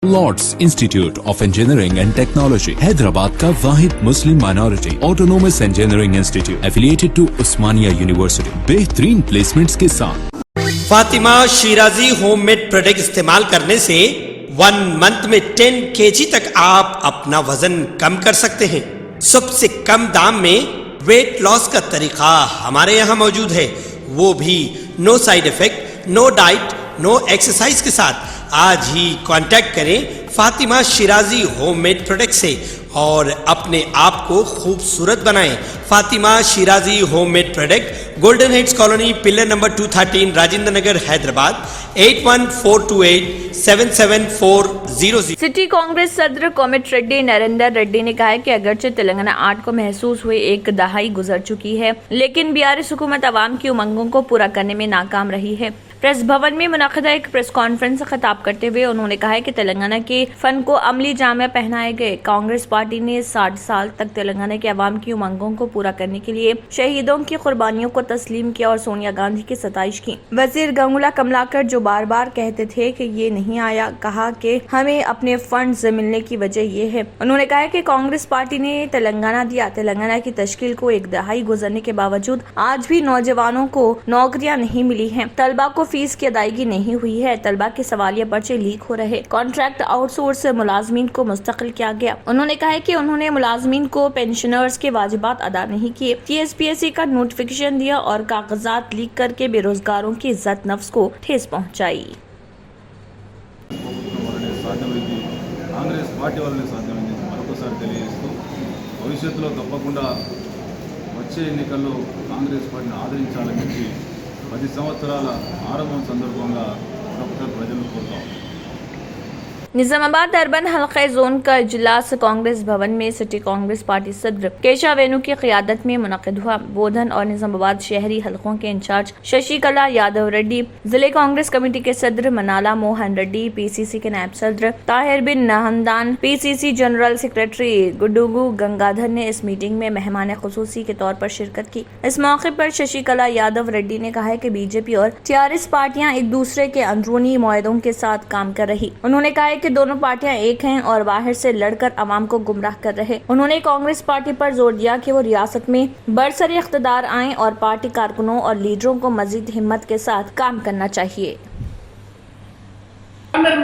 Lord's institute of engineering and technology Hyderabad का वाहिद मुस्लिम minority autonomous engineering institute affiliated to Osmania university बेहतरीन placements के साथ। फातिमा शिराजी होममेड प्रोडक्ट इस्तेमाल करने से 1 मंथ में 10 kg तक आप अपना वजन कम कर सकते हैं। सबसे कम दाम में वेट लॉस का तरीका हमारे यहाँ मौजूद है, वो भी no side effect, no diet, no exercise के साथ। आज ही कांटेक्ट करें फातिमा शिराजी होममेड प्रोडक्ट से और अपने आप को खूबसूरत बनाएं। Fatima Shirazi homemade product, golden heads colony, pillar number 213, Rajendra Nagar, Hyderabad 8142877400। City Congress सदर कोमट रेड्डी नरेंद्र रेड्डी ने कहा है कि अगरचे तेलंगाना 8 को महसूस हुए एक दहाई गुजर चुकी है, लेकिन बीआरएस हुकूमत अवाम की उमंगों को पूरा करने में नाकाम रही है। प्रेस भवन में मुनक़दा एक प्रेस कॉन्फ्रेंस से खिताब करते हुए उन्होंने कहा है कि तेलंगाना के फन को अमली जामिया पहनाए गए। कांग्रेस पार्टी ने 60 साल तक तेलंगाना के अवाम की उमंगों को पूरा करने के लिए शहीदों की कुर्बानियों को तस्लीम किया और सोनिया गांधी की सताइश की। वजीर गंगुला कमलाकर जो बार बार कहते थे कि ये नहीं आया, कहा कि हमें अपने फंड्स मिलने की वजह ये है। उन्होंने कहा कि कांग्रेस पार्टी ने तेलंगाना दिया। तेलंगाना की तश्कील को एक दहाई गुजरने के बावजूद आज भी नौजवानों को नौकरियां नहीं मिली हैं, तलबा को फीस की अदायगी नहीं हुई है, तलबा के सवालिया पर्चे लीक हो रहे, कॉन्ट्रैक्ट आउटसोर्स मुलाजमीन को मुस्तकिल किया गया। उन्होंने कहा है कि उन्होंने मुलाजमीन को पेंशनर्स के वाजिबात अदा नहीं किए, TSPSC का नोटिफिकेशन दिया और कागजात लीक करके बेरोजगारों की इज्जत नफ्स को ठेस पहुंचाई। కాంగ్రెస్ పార్టీ వల్లనే సాధ్యమైంది మరొకసారి తెలియజేస్తూ భవిష్యత్తులో తప్పకుండా వచ్చే ఎన్నికల్లో కాంగ్రెస్ పార్టీని ఆదరించాలని చెప్పి 10 సంవత్సరాల ఆరంభం సందర్భంగా మరొకసారి ప్రజలను కోరుతాం। निजामाबाद अर्बन हल्का जोन का इजलास कांग्रेस भवन में सिटी कांग्रेस पार्टी सदर केशव वेणु की क़ियादत में मुनक़िद हुआ। बोधन और निजामाबाद शहरी हलकों के इंचार्ज शशिकला यादव रेड्डी, जिले कांग्रेस कमेटी के सदर मनाला मोहन रेड्डी, PCC के नायब सदर ताहिर बिन नहमदान, PCC जनरल सेक्रेटरी गुडुगु गंगाधर ने इस मीटिंग में मेहमान खुसूसी के तौर पर शिरकत की। इस मौके पर शशिकला यादव रेड्डी ने कहा है कि बीजेपी और TRS पार्टियां एक दूसरे के अंदरूनी मुआहदों के साथ काम कर रही। उन्होंने कहा कि दोनों पार्टियां एक हैं और बाहर से लड़कर अवाम को गुमराह कर रहे। उन्होंने कांग्रेस पार्टी पर जोर दिया कि वो रियासत में बरसर इख्तिदार आएं और पार्टी कारकुनों और लीडरों को मजीद हिम्मत के साथ काम करना चाहिए।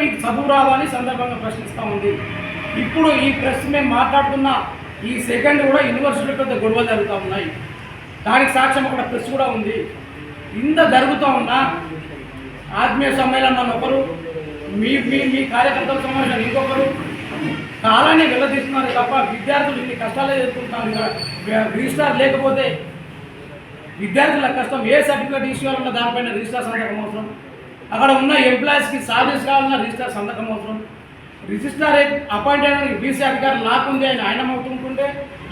మీకు చదువు రావాలని సందర్భంగా ప్రశ్నిస్తా ఉంది। ఇప్పుడు ఈ ప్రెస్ మేము మాట్లాడుతున్న ఈ సెకండ్ కూడా యూనివర్సిటీ పెద్ద గొడవలు జరుగుతూ ఉన్నాయి, దానికి సాక్ష్యం అక్కడ ప్రెస్ కూడా ఉంది। ఇంత జరుగుతూ ఉన్నా ఆత్మీయ సమ్మేళనం ఒకరు, మీ మీ మీ కార్యకర్తల సమావేశం ఇంకొకరు కాలాన్ని వెళ్ళదీస్తున్నారు తప్ప విద్యార్థులు ఇన్ని కష్టాలే ఎదుర్కొంటున్నారు। రిజిస్టార్ లేకపోతే విద్యార్థుల కష్టం, ఏ సర్టిఫికేట్ ఇష్యూ ఉన్న దానిపైన రిజిస్టార్ సంతకం అవసరం, అక్కడ ఉన్న ఎంప్లాయీస్కి సాలరీస్ కావాలన్నా రిజిస్టార్ సంతకం అవసరం। రిజిస్టార్ అపాయింట్ అయిన BC అధికారులు నాకుంది ఆయన అవుతుంటుంటే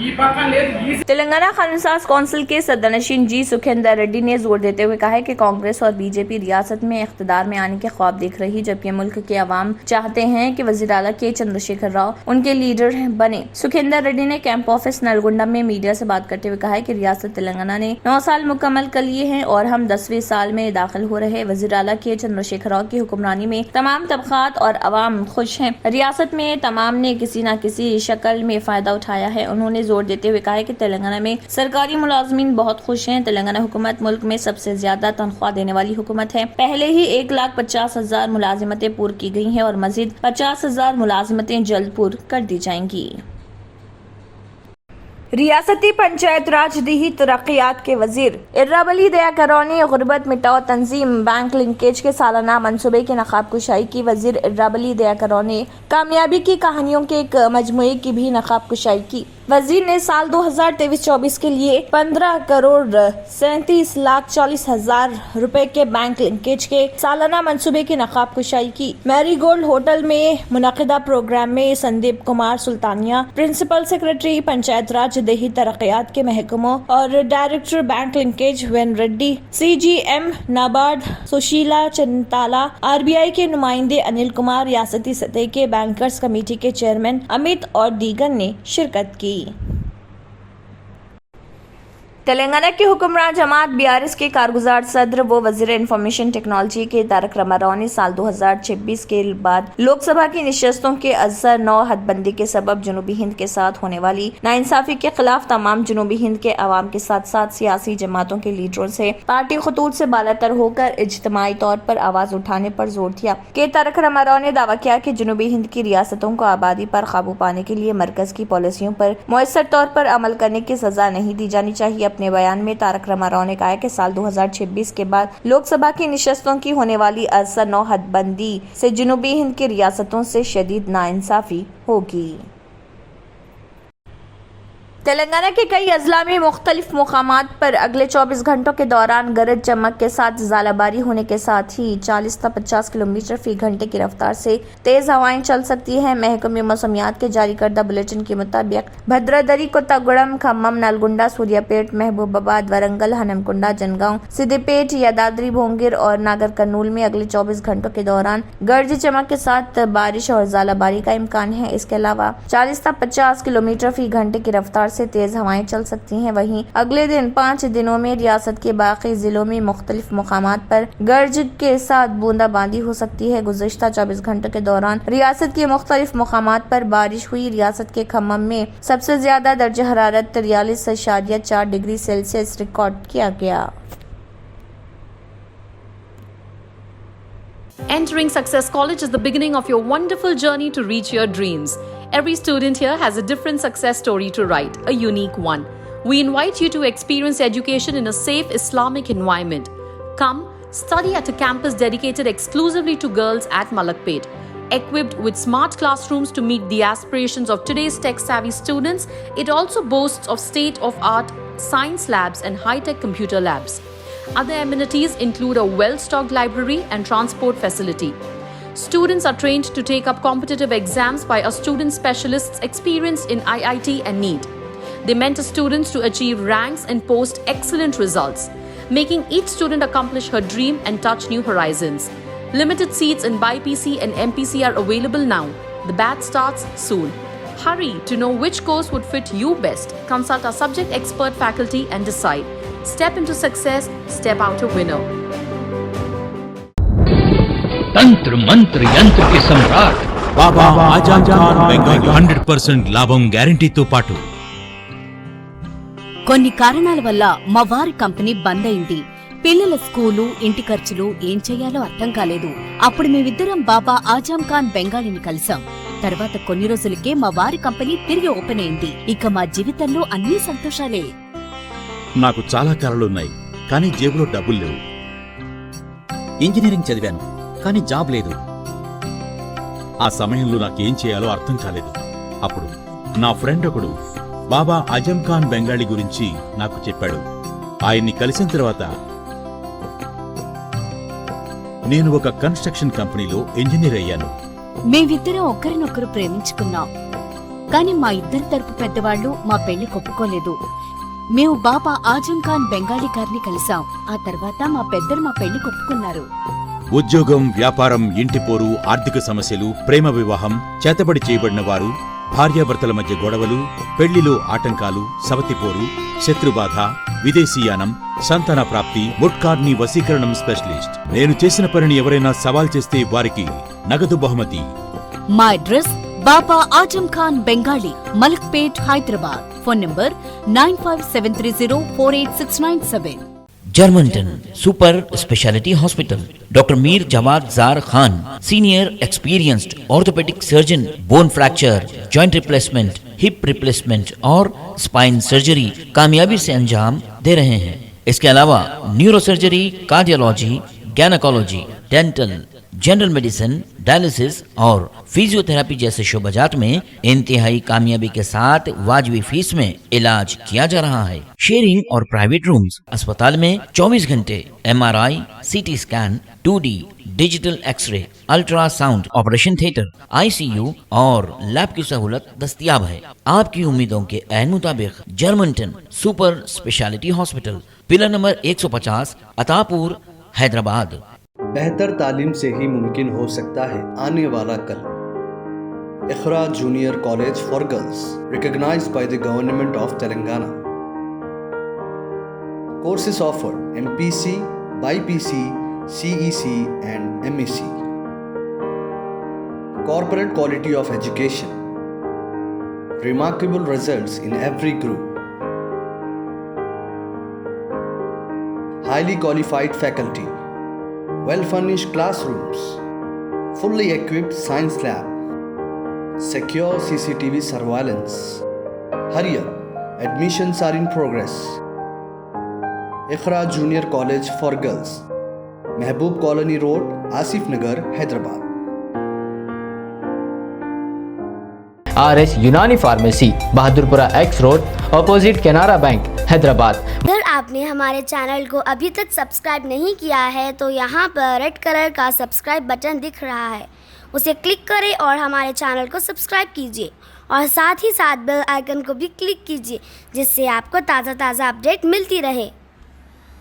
ఈ పక్కన లేదు। तेलंगाना कानून-साज कौंसिल के सदनशीन जी सुखेंदर रेड्डी ने जोर देते हुए कहा है कि कांग्रेस और बीजेपी रियासत में इख्तिदार में आने के ख्वाब देख रही, जबकि मुल्क के अवाम चाहते हैं कि वज़ीर आला के चंद्रशेखर राव उनके लीडर बने। सुखेंदर रेड्डी ने कैंप ऑफिस नलगुंडा में मीडिया से बात करते हुए कहा है कि रियासत तेलंगाना ने 9 साल मुकम्मल कर लिए हैं और हम 10वें साल में दाखिल हो रहे। वज़ीर आला के चंद्रशेखर राव की हुक्मरानी में तमाम तबकात और अवाम खुश हैं। रियासत में तमाम ने किसी न किसी शक्ल में फायदा उठाया है। उन्होंने जोर देते हुए कहा है कि तेलंगाना में सरकारी मुलाजमीन बहुत खुश हैं। तेलंगाना हुकूमत मुल्क में सबसे ज्यादा तनख्वाह देने वाली हुकूमत है। पहले ही 1,50,000 मुलाजिमतें पूरी की गई हैं और मजीद 50,000 मुलाजिमतें जल्द पूरी कर दी जाएंगी। रियासती पंचायत राज दीही तरक्यात के वजीर इर्राबली दयाकरों ने गुर्बत मिटाओ तंजीम बैंक लिंकेज के सालाना मनसूबे की नकाब कुशाई की। वजीर इर्राबली दयाकरों ने कामयाबी की कहानियों के एक मजमुए की भी नकाब कुशाई की। वजीर ने साल 2023-24 के लिए 15,37,40,000 रुपए के बैंक लिंकेज के सालाना मंसूबे की नकाब कुशाई की। मैरी गोल्ड होटल में मुनक़दा प्रोग्राम में संदीप कुमार सुल्तानिया, प्रिंसिपल सेक्रेटरी पंचायत राज देही तरक्यात के महकमों और डायरेक्टर बैंक लिंकेज वेन रेड्डी, CGM नाबार्ड सुशीला चंताला, RBI के नुमाइंदे अनिल कुमार, रियासती सतह के बैंकर्स कमेटी के चेयरमैन अमित और दीगर ने शिरकत की। तेलंगाना की हुक्मरान जमात बीआरएस के कारगुजार सदर व वजीर इंफॉर्मेशन टेक्नोलॉजी के तारक रामाराव ने साल 2026 के बाद लोकसभा की निशस्तों के असर नौ हदबंदी के सबब जनूबी हिंद के साथ होने वाली नाइंसाफी के खिलाफ तमाम जनूबी हिंद के अवाम के साथ साथ सियासी जमातों के लीडरों से पार्टी खतूत से बालातर होकर इज्तिमाई तौर पर आवाज उठाने पर जोर दिया। के तारक रामाराव ने दावा किया कि जनूबी हिंद की रियासतों को आबादी पर काबू पाने के लिए मरकज की पॉलिसियों पर मुयस्सर तौर पर अमल करने की सजा नहीं दी जानी चाहिए। अपने बयान में तारक रामाराव ने कहा कि साल 2026 के बाद लोकसभा की निशस्तों की होने वाली असर नौ हदबंदी से जनूबी हिंद की रियासतों से शदीद नाइंसाफी होगी। तेलंगाना के कई अजला में मुख्तलिफ मुकामात पर अगले 24 घंटों के दौरान गरज चमक के साथ ज़ालाबारी होने के साथ ही 40 से 50 किलोमीटर फी घंटे की रफ्तार से तेज हवाएं चल सकती हैं। महकमे मौसमियात के जारी करदा बुलेटिन के मुताबिक भद्रादरी, कोत्तागुड़म, खम्मम, नलगुंडा, सूर्यापेट, महबूबाबाद, वरंगल, हनमकुंडा, जनगांव, सिद्दीपेट, यादाद्री भोंगिर और नागर कर्नूल में अगले 24 घंटों के दौरान गरज चमक के साथ बारिश और ज़ालाबारी का इम्कान है। इसके अलावा 40 से 50 किलोमीटर फी घंटे की रफ्तार से तेज हवाएं चल सकती हैं। वहीं अगले दिन 5 दिनों में रियासत के बाकी जिलों में मुख्तलिफ मुकामात पर गरज के साथ बूंदाबांदी हो सकती है। गुज़िश्ता 24 घंटों के दौरान रियासत के मुख्तलिफ मुकामात पर बारिश हुई। रियासत के खम्मम में सबसे ज्यादा दर्जा हरारत 43.4 डिग्री सेल्सियस रिकॉर्ड किया गया। Entering Success College is the beginning of your wonderful journey to reach your dreams. Every student here has a different success story to write, a unique one. We invite you to experience education in a safe Islamic environment. Come, study at a campus dedicated exclusively to girls at Malakpet. Equipped with smart classrooms to meet the aspirations of today's tech-savvy students, it also boasts of state-of-art science labs and high-tech computer labs. Other amenities include a well-stocked library and transport facility. Students are trained to take up competitive exams by our student specialists experienced in IIT and NEET. They mentor students to achieve ranks and post excellent results, making each student accomplish her dream and touch new horizons. Limited seats in BIPC and MPC are available now. The batch starts soon. Hurry to know which course would fit you best. Consult our subject expert faculty and decide. Step into success, step out a winner. तंत्र मंत्र यंत्र के सम्राट बाबा आजम खान बెంగాలీ 100% లాభం గ్యారంటీతో పాటు కొన్ని కారణాల వల్ల మా వారి కంపెనీ బంద్ అయింది. పిల్లల స్కూలు, ఇంటి ఖర్చులు ఏం చెయ్యాలో అర్థం కాలేదు. అప్పుడు మేమిద్దరం బాబా ఆజం ఖాన్ బెంగాలీని కలిసాం. తర్వాత కొన్ని రోజులకే మా వారి కంపెనీ తిరిగి ఓపెన్ అయింది. ఇక మా జీవితంలో అన్ని సంతోషాలే. నాకు చాలా కలలున్నాయి, కానీ జేబులో డబ్బులు లేవు. ఇంజనీరింగ్ చదివాను, కానీ జాబ్ లేదు. ఆ సమయంలో నాకేం చేయాలో అర్థం కాలేదు. అప్పుడు నా ఫ్రెండ్ ఒకడు బాబా ఆజం ఖాన్ బెంగాలీ గురించి నాకు చెప్పాడు. ఆయన్ని కలిసిన తర్వాత నేను ఒక కన్స్ట్రక్షన్ కంపెనీలో ఇంజనీర్ అయ్యాను. మేమిద్దరం ఒకరినొకరు ప్రేమించుకున్నాం. కాని మా ఇద్దరి తరపు పెద్దవాళ్లు మా పెళ్లి ఒప్పుకోలేదు. మేము బాబా ఆజం ఖాన్ బెంగాలీ గారిని కలిసాం. ఆ తర్వాత మా పెద్దలు మా పెళ్లి ఒప్పుకున్నారు. ఉద్యోగం, వ్యాపారం, ఇంటిపోరు, ఆర్థిక సమస్యలు, ప్రేమ వివాహం, చేతబడి చేయబడిన వారు, భార్యాభర్తల మధ్య గొడవలు, పెళ్లిలో ఆటంకాలు, సవతిపోరు, శత్రుబాధ, విదేశీయానం, సంతాన ప్రాప్తి, ముట్కార్ని వశీకరణం స్పెషలిస్ట్. నేను చేసిన పనిని ఎవరైనా సవాల్ చేస్తే వారికి నగదు బహుమతి. మా address Baba Azam Khan Bengali, Malakpet, Hyderabad. Phone number 9573048697. Germantown Super Speciality Hospital. Dr. Mir Jawad Zar Khan, Senior Experienced Orthopedic Surgeon, Bone Fracture, Joint Replacement, Hip Replacement और Spine Surgery कामयाबी से अंजाम दे रहे हैं. इसके अलावा neuro surgery, cardiology, gynaecology, dental, general medicine, dialysis और physiotherapy जैसे शोबाजात में इंतहाई कामयाबी के साथ वाजबी फीस में इलाज किया जा रहा है. शेयरिंग और प्राइवेट रूम्स. अस्पताल में 24 घंटे MRI, CT scan, 2D digital x-ray, ultrasound, operation theatre, ICU और लैब की सहूलत दस्तयाब है. आपकी उम्मीदों के ऐन मुताबिक Germanten super speciality hospital, pillar number 150, Attapur, Hyderabad. बेहतर तालीम से ही मुमकिन हो सकता है आने वाला कल. Iqra junior college for girls, recognized by the government of Telangana. Courses offered: MPC, BIPC, CEC and MEC. Corporate quality of education. Remarkable results in every group. Highly qualified faculty. Well-furnished classrooms. Fully equipped science lab. Secure CCTV surveillance. Hurry up, admissions are in progress. Iqra Junior College for Girls, Mehboob Colony Road, Asif Nagar, Hyderabad. RS यूनानी pharmacy, Bahadurpura X road, opposite Canara bank, Hyderabad. अगर आपने हमारे channel को अभी तक subscribe नहीं किया है तो यहाँ पर रेड कलर का सब्सक्राइब बटन दिख रहा है, उसे क्लिक करें और हमारे चैनल को सब्सक्राइब कीजिए और साथ ही साथ बेल आइकन को भी क्लिक कीजिए जिससे आपको ताज़ा अपडेट मिलती रहे।